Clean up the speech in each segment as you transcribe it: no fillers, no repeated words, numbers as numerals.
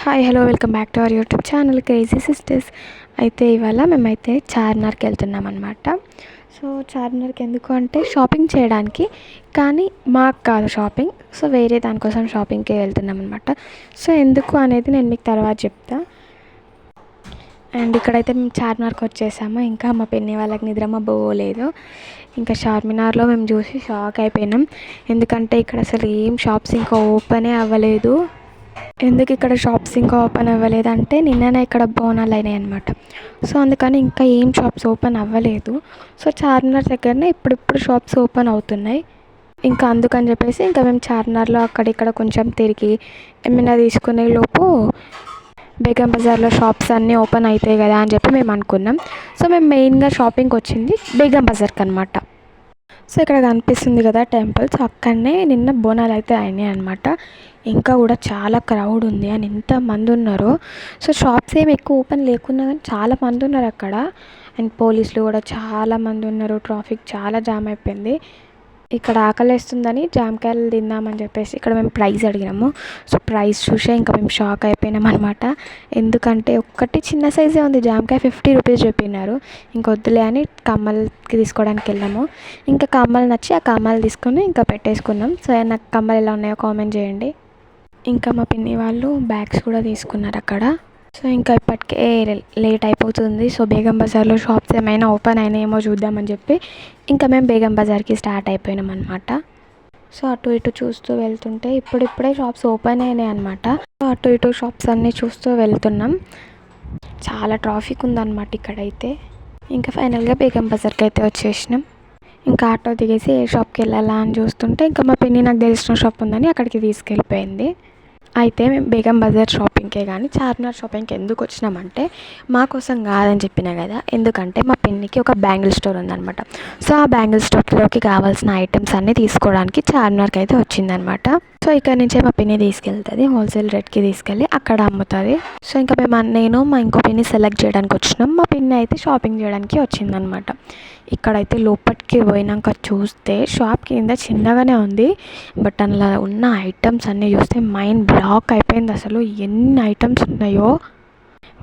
Hi hello welcome back to our YouTube channel crazy sisters. అయితే ఇవాళ మేమైతే చార్మినార్కి వెళ్తున్నాం అనమాట. సో చార్మినార్కి ఎందుకు అంటే షాపింగ్ చేయడానికి, కానీ మాకు కాదు షాపింగ్, సో వేరే దానికోసం షాపింగ్కి వెళ్తున్నాం అనమాట. సో ఎందుకు అనేది నేను మీకు తర్వాత చెప్తా. అండ్ ఇక్కడైతే మేము చార్మినార్కి వచ్చేసాము. ఇంకా మా పిన్ని వాళ్ళకి నిద్రమ పోలేదు. ఇంకా చార్మినార్లో మేము చూసి షాక్ అయిపోయినాం. ఎందుకంటే ఇక్కడ అసలు ఏం షాప్స్ ఇంకా ఓపెనే అవ్వలేదు. ఎందుకు ఇక్కడ షాప్స్ ఇంకా ఓపెన్ అవ్వలేదంటే నిన్ననే ఇక్కడ బోనాలు అయినాయి అనమాట. సో అందుకని ఇంకా ఏం షాప్స్ ఓపెన్ అవ్వలేదు. సో చార్మినార్ దగ్గరనే ఇప్పుడిప్పుడు షాప్స్ ఓపెన్ అవుతున్నాయి. ఇంకా అందుకని చెప్పేసి ఇంకా మేము చార్మినార్లో అక్కడిక్కడ కొంచెం తిరిగి ఏమైనా తీసుకునే లోపు బేగం బజార్లో షాప్స్ అన్నీ ఓపెన్ అవుతాయి కదా అని చెప్పి మేము అనుకున్నాం. సో మేము మెయిన్గా షాపింగ్కి వచ్చింది బేగం బజార్కి అనమాట. సో ఇక్కడ కనిపిస్తుంది కదా టెంపుల్, సో అక్కడనే నిన్న బోనాలు అయితే అయినాయి అనమాట. ఇంకా కూడా చాలా క్రౌడ్ ఉంది అని ఎంతమంది ఉన్నారో. సో షాప్స్ ఏమి ఎక్కువ ఓపెన్ లేకున్నా కానీ చాలా మంది ఉన్నారు అక్కడ. అండ్ పోలీసులు కూడా చాలామంది ఉన్నారు. ట్రాఫిక్ చాలా జామ్ అయిపోయింది. ఇక్కడ ఆకలేస్తుందని జామకాయలు తిందామని చెప్పేసి ఇక్కడ మేము ప్రైస్ అడిగినాము. సో ప్రైస్ చూసే ఇంకా మేము షాక్ అయిపోయినాం అనమాట. ఎందుకంటే ఒక్కటి చిన్న సైజే ఉంది, జామకాయ 50 రూపీస్ చెప్పినారు. ఇంకొద్దులే అని కమ్మలకి తీసుకోవడానికి వెళ్ళాము. ఇంకా కమ్మలు నచ్చి ఆ కమ్మలు తీసుకొని ఇంకా పెట్టేసుకున్నాం. సో నాకు కమ్మలు ఎలా ఉన్నాయో కామెంట్ చేయండి. ఇంకా మా పిన్ని వాళ్ళు బ్యాగ్స్ కూడా తీసుకున్నారు అక్కడ. సో ఇంకా ఇప్పటికే లేట్ అయిపోతుంది. సో బేగం బజార్లో షాప్స్ ఏమైనా ఓపెన్ అయినాయేమో చూద్దామని చెప్పి ఇంకా మేము బేగం బజార్కి స్టార్ట్ అయిపోయినాం అనమాట. సో అటు ఇటు చూస్తూ వెళ్తుంటే ఇప్పుడిప్పుడే షాప్స్ ఓపెన్ అయినాయి అనమాట. సో అటు ఇటు షాప్స్ అన్నీ చూస్తూ వెళ్తున్నాం. చాలా ట్రాఫిక్ ఉందన్నమాట ఇక్కడైతే. ఇంకా ఫైనల్గా బేగం బజార్కి అయితే వచ్చేసినాం. ఇంకా ఆటో దిగేసి ఏ షాప్కి వెళ్ళాలా అని చూస్తుంటే ఇంకా మా పిన్ని నాకు తెలిసిన షాప్ ఉందని అక్కడికి తీసుకెళ్ళిపోయింది. అయితే మేము బేగం బజార్ షాపింగ్కే కానీ చార్మినార్ షాపింగ్కి ఎందుకు వచ్చినామంటే మా కోసం కాదని చెప్పినా కదా. ఎందుకంటే మా పిన్నికి ఒక బ్యాంగిల్ స్టోర్ ఉందన్నమాట. సో ఆ బ్యాంగిల్ స్టోర్లోకి కావాల్సిన ఐటమ్స్ అన్నీ తీసుకోవడానికి చార్మినార్కి అయితే వచ్చిందనమాట. సో ఇక్కడ నుంచే మా పిన్ని తీసుకెళ్తుంది, హోల్సేల్ రేట్కి తీసుకెళ్ళి అక్కడ అమ్ముతుంది. సో ఇంకా నేను మా ఇంకో పిన్ని సెలెక్ట్ చేయడానికి వచ్చినాం. మా పిన్ని అయితే షాపింగ్ చేయడానికి వచ్చిందనమాట. ఇక్కడైతే లోపలికి పోయినాక చూస్తే షాప్ కింద చిన్నగానే ఉంది, బట్ అందులో ఉన్న ఐటమ్స్ అన్నీ చూస్తే మైండ్ బ్లాక్ అయిపోయింది. అసలు ఎన్ని ఐటమ్స్ ఉన్నాయో,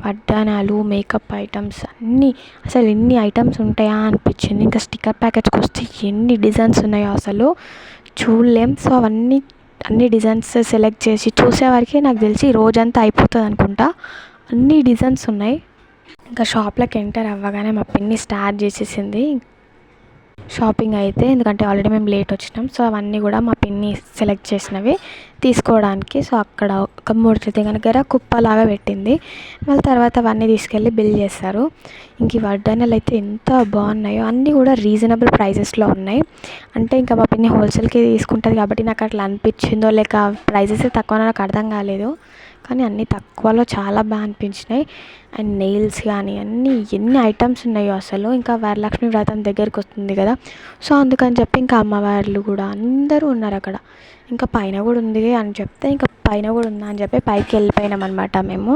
వడ్డానాలు, మేకప్ ఐటమ్స్ అన్నీ, అసలు ఎన్ని ఐటమ్స్ ఉంటాయా అనిపించింది. ఇంకా స్టిక్కర్ ప్యాకెట్స్కి వస్తే ఎన్ని డిజైన్స్ ఉన్నాయో అసలు చూడలేం. సో అన్ని డిజైన్స్ సెలెక్ట్ చేసి చూసేవారికి నాకు తెలిసి రోజంతా అయిపోతుంది అనుకుంటా. అన్ని డిజైన్స్ ఉన్నాయి. ఇంకా షాప్లోకి ఎంటర్ అవ్వగానే మా పిన్ని స్టార్ట్ చేసేసింది షాపింగ్ అయితే. ఎందుకంటే ఆల్రెడీ మేము లేట్ వచ్చినాం. సో అవన్నీ కూడా మా పిన్ని సెలెక్ట్ చేసినవి తీసుకోవడానికి. సో అక్కడ ఒక మూర్తి దగ్గర కుప్పలాగా పెట్టింది. మళ్ళీ తర్వాత అవన్నీ తీసుకెళ్ళి బిల్ చేస్తారు. ఇంక ఈ వడ్డానాలు అయితే ఎంత బాగున్నాయో, అన్నీ కూడా రీజనబుల్ ప్రైజెస్లో ఉన్నాయి. అంటే ఇంకా మా పిన్ని హోల్సేల్కి తీసుకుంటుంది కాబట్టి నాకు అట్లా అనిపించిందో లేక ప్రైజెస్ తక్కువ నాకు అర్థం కాలేదు, కానీ అన్నీ తక్కువలో చాలా బాగా అనిపించినాయి. అండ్ నెయిల్స్ కానీ అన్నీ ఎన్ని ఐటమ్స్ ఉన్నాయో అసలు. ఇంకా వరలక్ష్మి వ్రతం దగ్గరికి వస్తుంది కదా, సో అందుకని చెప్పి ఇంకా అమ్మవార్లు కూడా అందరూ ఉన్నారు అక్కడ. ఇంకా పైన కూడా ఉంది అని చెప్తే ఇంకా పైన కూడా ఉందా అని చెప్పి పైకి వెళ్ళిపోయినాం అనమాట మేము.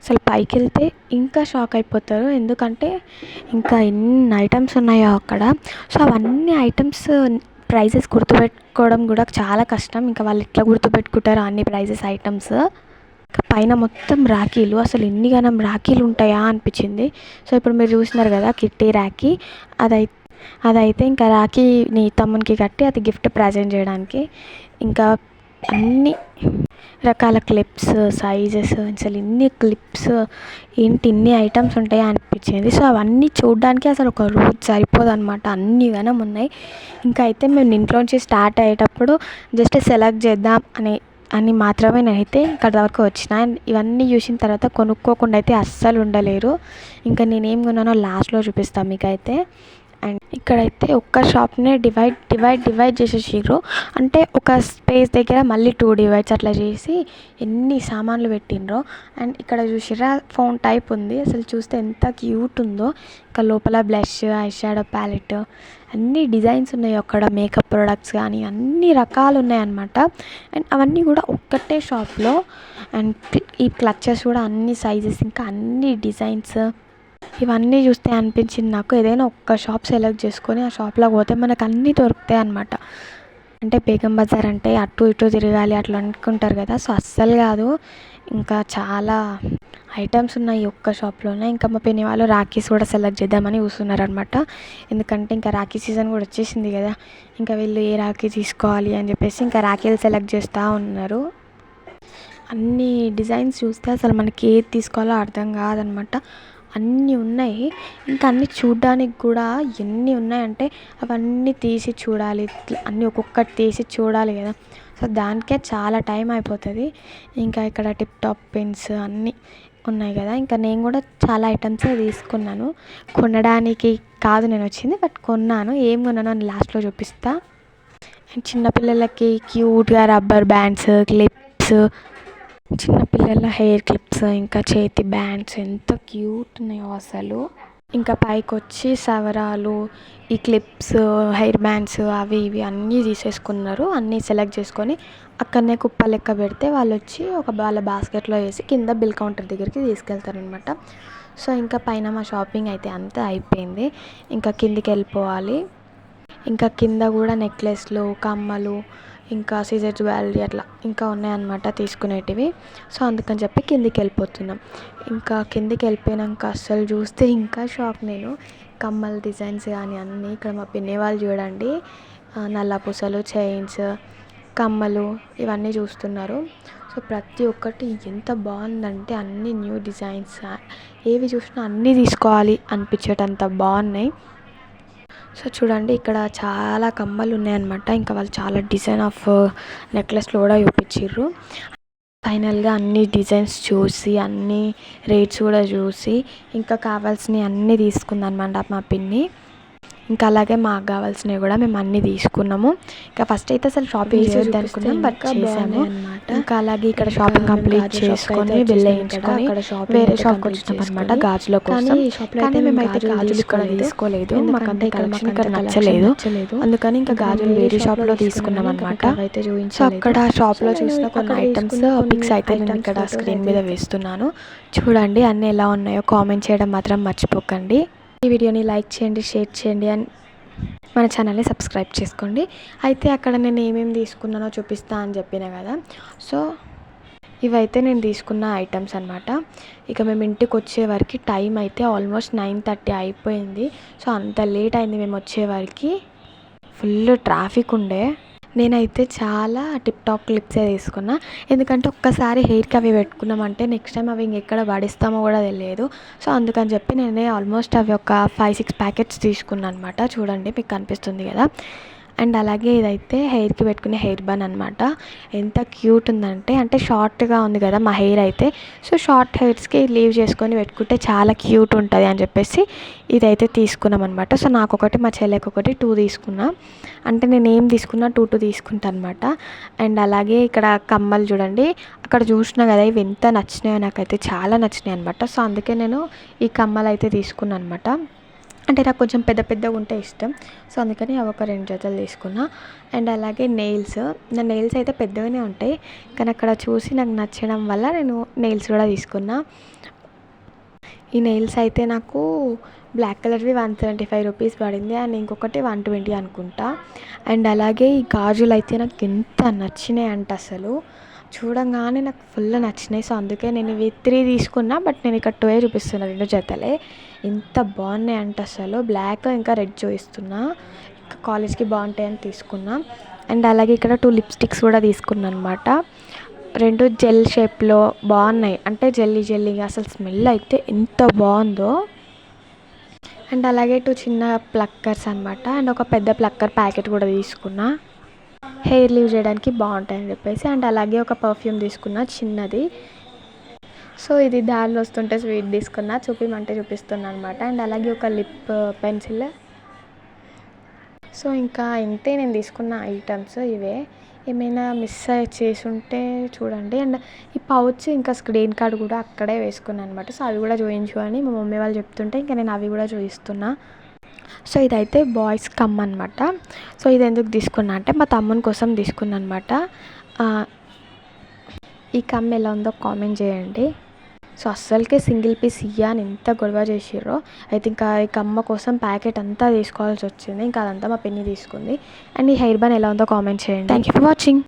అసలు పైకి వెళ్తే ఇంకా షాక్ అయిపోతారు, ఎందుకంటే ఇంకా ఎన్ని ఐటమ్స్ ఉన్నాయో అక్కడ. సో అవన్నీ ఐటమ్స్ ప్రైజెస్ గుర్తుపెట్టుకోవడం కూడా చాలా కష్టం. ఇంకా వాళ్ళు ఎట్లా గుర్తుపెట్టుకుంటారో అన్ని ప్రైజెస్ ఐటమ్స్. పైన మొత్తం రాఖీలు, అసలు ఎన్నిగానం రాఖీలు ఉంటాయా అనిపించింది. సో ఇప్పుడు మీరు చూసినారు కదా కిట్టి రాఖీ, అదైతే ఇంకా రాఖీని తమ్మునికి కట్టి అది గిఫ్ట్ ప్రజెంట్ చేయడానికి. ఇంకా అన్ని రకాల క్లిప్స్, సైజెస్, అసలు ఇన్ని క్లిప్స్ ఏంటి ఇన్ని ఐటమ్స్ ఉంటాయా అనిపించింది. సో అవన్నీ చూడడానికి అసలు ఒక రోజు సరిపోదు అనమాట, అన్ని గనం ఉన్నాయి. ఇంకా అయితే మేము ఇంట్లోంచి స్టార్ట్ అయ్యేటప్పుడు జస్ట్ సెలెక్ట్ చేద్దాం అని మాత్రమే నేనైతే ఇక్కడ వరకు వచ్చిన. ఇవన్నీ చూసిన తర్వాత కొనుక్కోకుండా అయితే అస్సలు ఉండలేరు. ఇంకా నేనేం కొన్నానో లాస్ట్లో చూపిస్తాను మీకైతే. అండ్ ఇక్కడైతే ఒక్క షాప్నే డివైడ్ చేసేసారు. అంటే ఒక స్పేస్ దగ్గర మళ్ళీ 2 డివైడ్స్ అట్లా చేసి ఎన్ని సామాన్లు పెట్టిండ్రో. అండ్ ఇక్కడ చూసిరా ఫోన్ టైప్ ఉంది, అసలు చూస్తే ఎంత క్యూట్ ఉందో. ఇంకా లోపల బ్లష్, ఐ షాడో ప్యాలెట్, అన్ని డిజైన్స్ ఉన్నాయి అక్కడ. మేకప్ ప్రొడక్ట్స్ కానీ అన్ని రకాలు ఉన్నాయన్నమాట. అండ్ అవన్నీ కూడా ఒక్కటే షాప్లో. అండ్ ఈ క్లచెస్ కూడా అన్ని సైజెస్, ఇంకా అన్ని డిజైన్స్, ఇవన్నీ చూస్తే అనిపించింది నాకు ఏదైనా ఒక్క షాప్ సెలెక్ట్ చేసుకొని ఆ షాప్లో పోతే మనకు అన్నీ దొరుకుతాయి అన్నమాట. అంటే బేగం బజార్ అంటే అటు ఇటు తిరగాలి అట్లా అనుకుంటారు కదా, సో అస్సలు కాదు. ఇంకా చాలా ఐటమ్స్ ఉన్నాయి ఒక్క షాప్లోనే. ఇంకా మా పిన్ని వాళ్ళు రాఖీస్ కూడా సెలెక్ట్ చేద్దామని చూస్తున్నారు అనమాట. ఎందుకంటే ఇంకా రాఖీ సీజన్ కూడా వచ్చేసింది కదా, ఇంకా వీళ్ళు ఏ రాఖీ తీసుకోవాలి అని చెప్పేసి ఇంకా రాఖీలు సెలెక్ట్ చేస్తూ ఉన్నారు. అన్ని డిజైన్స్ చూస్తే అసలు మనకి ఏది తీసుకోవాలో అర్థం కాదనమాట. అన్నీ ఉన్నాయి, ఇంకా అన్నీ చూడ్డానికి కూడా ఎన్ని ఉన్నాయంటే అవన్నీ తీసి చూడాలి, అన్నీ ఒక్కొక్కటి తీసి చూడాలి కదా, సో దానికే చాలా టైం అయిపోతుంది. ఇంకా ఇక్కడ టిప్ టాప్ పెన్స్ అన్నీ ఉన్నాయి కదా, ఇంకా నేను కూడా చాలా ఐటమ్సే తీసుకున్నాను. కొనడానికి కాదు నేను వచ్చింది, బట్ కొన్నాను. ఏం కొన్నానో అని లాస్ట్లో చూపిస్తా. అండ్ చిన్నపిల్లలకి క్యూట్గా రబ్బర్ బ్యాండ్స్, క్లిప్స్, చిన్నపిల్లల హెయిర్ క్లిప్స్, ఇంకా చేతి బ్యాండ్స్ ఎంత క్యూట్ ఉన్నాయో అసలు. ఇంకా పైకి వచ్చి సవరాలు, ఈ క్లిప్స్, హెయిర్ బ్యాండ్స్ అవి ఇవి అన్నీ తీసేసుకున్నారు. అన్నీ సెలెక్ట్ చేసుకొని అక్కడనే కుప్ప లెక్క పెడితే వాళ్ళు వచ్చి వాళ్ళ బాస్కెట్లో వేసి కింద బిల్ కౌంటర్ దగ్గరికి తీసుకెళ్తారనమాట. సో ఇంకా పైన మా షాపింగ్ అయితే అంతా అయిపోయింది. ఇంకా కిందికి వెళ్ళిపోవాలి. ఇంకా కింద కూడా నెక్లెస్లు, కమ్మలు, ఇంకా సీజర్ జ్యువెలరీ అట్లా ఇంకా ఉన్నాయన్నమాట తీసుకునేటివి. సో అందుకని చెప్పి కిందికి వెళ్ళిపోతున్నాం. ఇంకా కిందికి వెళ్ళిపోయాక అస్సలు చూస్తే ఇంకా షాక్ నేను. కమ్మల డిజైన్స్ కానీ అన్నీ ఇక్కడ మా పిన్ని వాళ్ళు చూడండి, నల్ల పూసలు, చైన్స్, కమ్మలు ఇవన్నీ చూస్తున్నారు. సో ప్రతి ఒక్కటి ఎంత బాగుందంటే అన్నీ న్యూ డిజైన్స్, ఏవి చూసినా అన్నీ తీసుకోవాలి అనిపించేటంత బాగున్నాయి. సో చూడండి ఇక్కడ చాలా కమ్మలు ఉన్నాయన్నమాట. ఇంకా వాళ్ళు చాలా డిజైన్ ఆఫ్ నెక్లెస్లు కూడా చూపించారు. ఫైనల్గా అన్ని డిజైన్స్ చూసి అన్ని రేట్స్ కూడా చూసి ఇంకా కావాల్సినవి అన్నీ తీసుకుందన్నమాట మా పిన్ని. ఇంకా అలాగే మాకు కావాల్సినవి కూడా మేము అన్నీ తీసుకున్నాము. ఇంకా ఫస్ట్ అయితే అసలు షాపింగ్ చేయొద్దు అనుకున్నాం, బట్ చేసాము. ఇంకా అలాగే ఇక్కడ షాపింగ్ కంప్లీట్ చేసుకొని బిల్ వేయించుకొని వేరే షాప్కి వచ్చినాం అనమాట గాజుల కోసం. కానీ మేమైతే గాజులు ఇక్కడ తీసుకోలేదు, మాకంటే కలెక్షన్ ఇక్కడ నచ్చలేదు. అందుకని ఇంకా గాజులు వేరే షాప్లో తీసుకున్నాం అనమాట. సో అక్కడ షాప్లో చూసిన కొన్ని ఐటమ్స్ పిక్స్ అయితే నేను ఇక్కడ స్క్రీన్ మీద వేస్తున్నాను చూడండి. అన్నీ ఎలా ఉన్నాయో కామెంట్ చేయడం మాత్రం మర్చిపోకండి. ఈ వీడియోని లైక్ చేయండి, షేర్ చేయండి అండ్ మన ఛానల్ని సబ్స్క్రైబ్ చేసుకోండి. అయితే అక్కడ నేను ఏమేమి తీసుకున్నానో చూపిస్తా అని చెప్పిన కదా, సో ఇవైతే నేను తీసుకున్న ఐటమ్స్ అనమాట. ఇక మేము ఇంటికి వచ్చేవరకు టైం అయితే ఆల్మోస్ట్ 9:30 అయిపోయింది. సో అంత లేట్ అయింది మేము వచ్చేవరకు. ఫుల్ ట్రాఫిక్ ఉండే. నేనైతే చాలా టిప్ టాప్ క్లిప్సే తీసుకున్నా, ఎందుకంటే ఒక్కసారి హెయిర్కి అవి పెట్టుకున్నామంటే నెక్స్ట్ టైం అవి ఇంకెక్కడ పడిస్తామో కూడా తెలియదు. సో అందుకని చెప్పి నేనే ఆల్మోస్ట్ అవి ఒక 5-6 ప్యాకెట్స్ తీసుకున్నాను అనమాట. చూడండి మీకు కనిపిస్తుంది కదా. అండ్ అలాగే ఇదైతే హెయిర్కి పెట్టుకునే హెయిర్ బన్ అనమాట. ఎంత క్యూట్ ఉందంటే, అంటే షార్ట్గా ఉంది కదా మా హెయిర్ అయితే, సో షార్ట్ హెయిర్స్కి లీవ్ చేసుకొని పెట్టుకుంటే చాలా క్యూట్ ఉంటుంది అని చెప్పేసి ఇదైతే తీసుకున్నాం అనమాట. సో నాకు ఒకటి, మా చెల్లెకి ఒకటి 2 తీసుకున్నా. అంటే నేను ఏం తీసుకున్నా 2 తీసుకుంటాను అనమాట. అండ్ అలాగే ఇక్కడ కమ్మలు చూడండి, అక్కడ చూసినా కదా ఇవి ఎంత నచ్చినాయో, నాకైతే చాలా నచ్చినాయి అనమాట. సో అందుకే నేను ఈ కమ్మలు అయితే తీసుకున్నాను అనమాట. అంటే నాకు కొంచెం పెద్ద పెద్దగా ఉంటే ఇష్టం, సో అందుకని అవి ఒక 2 జతలు తీసుకున్నా. అండ్ అలాగే నెయిల్స్, నా నెయిల్స్ అయితే పెద్దగానే ఉంటాయి, కానీ అక్కడ చూసి నాకు నచ్చడం వల్ల నేను నెయిల్స్ కూడా తీసుకున్నా. ఈ నెయిల్స్ అయితే నాకు బ్లాక్ కలర్వి 175 రూపీస్ పడింది, అండ్ ఇంకొకటి 120 అనుకుంటా. అండ్ అలాగే ఈ గాజులు అయితే నాకు ఎంత నచ్చినాయి అంటే అసలు చూడంగానే నాకు ఫుల్ నచ్చినాయి. సో అందుకే నేను ఇవి 3 తీసుకున్నా, బట్ నేను ఇక్కడ 2 చూపిస్తున్నా, 2 జతలే. ఎంత బాగున్నాయి అంటే అసలు బ్లాక్ ఇంకా రెడ్ చూపిస్తున్నా, కాలేజ్కి బాగుంటాయని తీసుకున్నా. అండ్ అలాగే ఇక్కడ 2 లిప్స్టిక్స్ కూడా తీసుకున్నాను అనమాట. 2 జెల్ షేప్లో బాగున్నాయి, అంటే జెల్లీ జెల్లీగా, అసలు స్మెల్ అయితే ఎంత బాగుందో. అండ్ అలాగే 2 చిన్న ప్లక్కర్స్ అనమాట, అండ్ ఒక పెద్ద ప్లక్కర్ ప్యాకెట్ కూడా తీసుకున్నా, హెయిర్ లీవ్ చేయడానికి బాగుంటాయని చెప్పేసి. అండ్ అలాగే ఒక పర్ఫ్యూమ్ తీసుకున్నా చిన్నది. సో ఇది దారిలో వస్తుంటే స్వీట్ తీసుకున్నా, చూపిమంటే చూపిస్తున్నా అనమాట. అండ్ అలాగే ఒక లిప్ పెన్సిల్. సో ఇంకా ఇంతే నేను తీసుకున్న ఐటమ్స్ ఇవే. ఏమైనా మిస్ చేసి ఉంటే చూడండి. అండ్ ఈ పౌచ్ ఇంకా స్క్రీన్ కార్డ్ కూడా అక్కడే వేసుకున్నాను అనమాట. సో అవి కూడా చూపించు అని మా మమ్మీ వాళ్ళు చెప్తుంటే ఇంకా నేను అవి కూడా చూపిస్తున్నా. సో ఇదైతే బాయ్స్ కమ్ అనమాట. సో ఇది ఎందుకు తీసుకున్నా అంటే మా తమ్ముని కోసం తీసుకున్నా అనమాట. ఈ కమ్ ఎలా ఉందో కామెంట్ చేయండి. సో అస్సలకే సింగిల్ పీస్ ఇయ్యా అని ఎంత గొడవ చేసిర్రో. అయితే ఇంకా అమ్మ కోసం ప్యాకెట్ అంతా తీసుకోవాల్సి వచ్చింది. ఇంకా అదంతా మా పిన్ని తీసుకుంది. అండ్ ఈ హెయిర్ బన్ ఎలా ఉందో కామెంట్ చేయండి. Thank you for watching.